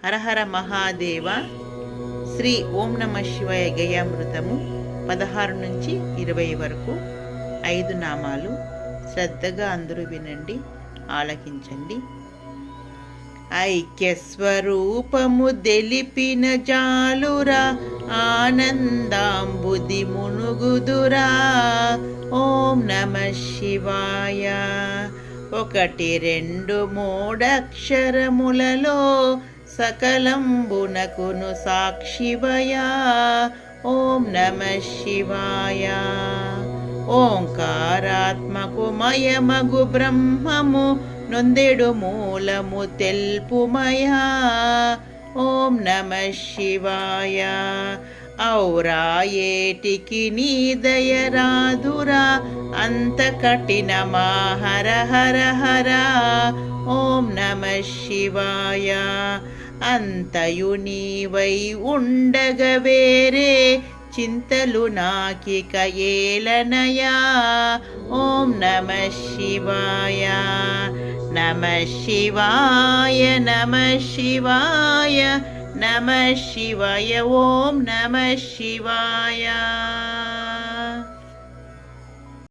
హరహర మహాదేవ, శ్రీ ఓం నమ శివాయ గయామృతము 16 నుంచి 20 వరకు 5 నామాలు. శ్రద్ధగా అందరూ వినండి, ఆలకించండి. ఐక్యస్వరూపము దెలిపిన జాలురా, ఆనందాంబుది మునుగుదురా. ఓం నమ శివాయ. 1 2 3 అక్షరములలో సకలంబునకును సాక్షివయా. ఓం నమ శివాయ. ఓంకారాత్మకు మయమగు బ్రహ్మము నొందెడు మూలము తెల్పుమయా. ఓం నమ శివాయ. ఔరా ఏటికి నీ దయరాదురా, అంత కఠినమా హర హర హర. ఓం నమ శివాయ. అంతయు నీవై ఉండగ వేరే చింతలు నాకిక ఏలనయా. ఓం నమ శివాయ. నమ శివాయ నమ శివాయ నమ శివాయ. ఓం నమ శివాయ.